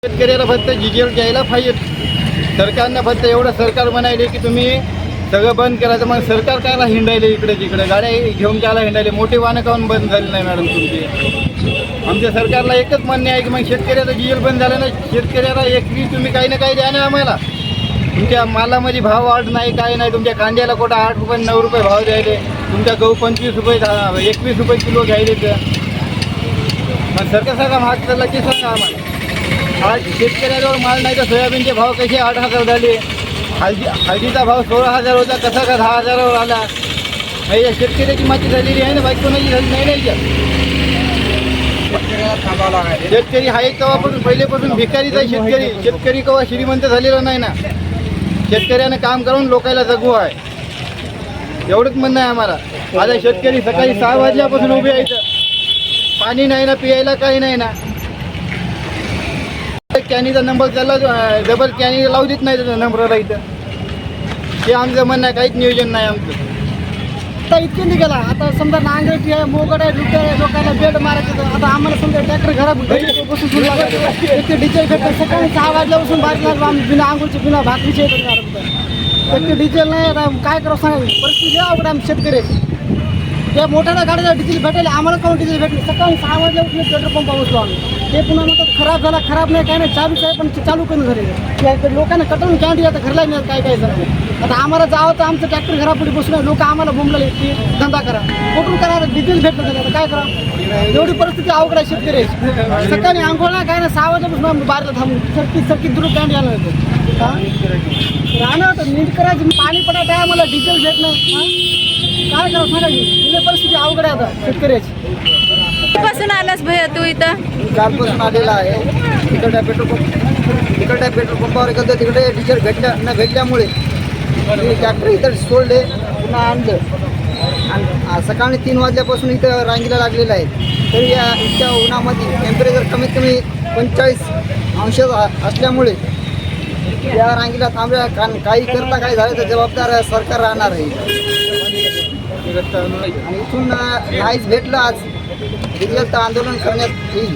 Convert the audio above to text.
शेतकऱ्याला फक्त डिझेल घ्यायला पाहिजे. सरकारनं फक्त एवढं सरकार म्हणाले की तुम्ही सगळं बंद करायचं. मग सरकार कायला हिंडायले इकडे तिकडे गाड्या घेऊन त्याला हिंडायले. मोठे वाहनं काऊन बंद झाले नाही मॅडम तुमची? आमच्या सरकारला एकच म्हणणे आहे की मग शेतकऱ्याचं डिझेल बंद झालं ना, शेतकऱ्याला एकरी तुम्ही काही ना काही द्या ना आम्हाला. तुमच्या मालामध्ये भाव वाढ नाही, काही नाही. तुमच्या कांद्याला कुठं 8 रुपये 9 रुपये भाव द्यायले. तुमच्या गहू 25 रुपये 21 रुपये किलो घ्यायले. तर मग सरकार सगळा महाग चालला की सांगा आम्हाला. आज शेतकऱ्याजवळ माल नाही तर सोयाबीनचे भाव कसे 8,000 झाले. हळदीचा भाव 16,000 होता, कसा का 10,000वर आला. या शेतकऱ्याची माती झालेली आहे ना, बाकी कोणाची झाली नाही नाही. शेतकरी आहे तेव्हापासून पहिलेपासून भिकारीच आहे शेतकरी. शेतकरी केव्हा श्रीमंत झालेला नाही ना. शेतकऱ्यानं काम करून लोकांना जगू आहे, एवढंच म्हणणं आहे आम्हाला. आता शेतकरी सकाळी 6 वाजल्यापासून उभे आहे. पाणी नाही ना, पियायला काही नाही ना. कॅनीचा नंबर त्याला डबल कॅनी लावू देत नाही नंबरला इथं. हे आमचं म्हणणं आहे, काहीच नियोजन नाही आमचं. आता इतके निघाला. आता समजा नांगरटी आहे, मोगड आहे, लुटे आहे, लोकांना बेड मारायचं. आता आम्हाला समजा ट्रॅक्टर घरात बसून इतके डिझेल भेटतं. सकाळी 6 वाजल्यापासून बारीक लागलो आम्ही बिना आंघोळचे बिना भाकरीचे येतात. इतके डिझेल नाही. आता काय करावं सांगा, परिस्थिती अवघड आम्ही शेतकरी. त्या मोठ्याला गाडीला डिझेल भेटेल, आम्हाला कोण डिझेल भेटले. सकाळी 6 वाजल्यापासून पेट्रोल पंप बसलो आम्ही. ते पुन्हा म्हणतात खराब झाला. खराब नाही काय नाही, चालूच आहे पण चालू करून झाले. लोकांना कटवून कॅन्डी आता घरला मिळत काय काय झालं. आता आम्हाला जावं तर आमचं ट्रॅक्टर घरापुढे बसून लोक आम्हाला बोंबले की धंदा करा. कुठून करा, डिझेल भेटलं झालं. आता काय करा, एवढी परिस्थिती अवघड आहे शेतकरी. सकाळी आंघोळ नाही काय नाही, 6 वाजल्यापासून आम्ही बाहेरला थांबून सरकीत दूर कॅन्डी आलं होतं. राहणं होतं नीट करायचं, पाणी पडत आहे आम्हाला, डिझेल भेट नाही. काय करावं सांगा, परिस्थिती अवघड आहे आता शेतकऱ्याची. पासून आलास भैया तू इथं? कालपासून आलेला आहे. तिकडच्या पेट्रोल पंपावर गेलो, तिकडे डिझेल न भेटल्यामुळे ट्रॅक्टर इथं सोडले, पुन्हा आणलं. आणि सकाळी 3 वाजल्यापासून इथं रांगीला लागलेलं आहे. तरी या इतक्या उन्हामध्ये टेम्परेचर कमीत कमी 45 अंश असल्यामुळे या रांगीला थांबल्या. काही करता काय झालं तर जबाबदार सरकार राहणार आहे. आणि इथून नाहीच भेटलं आज डिझेल तर आंदोलन करण्यात येईल.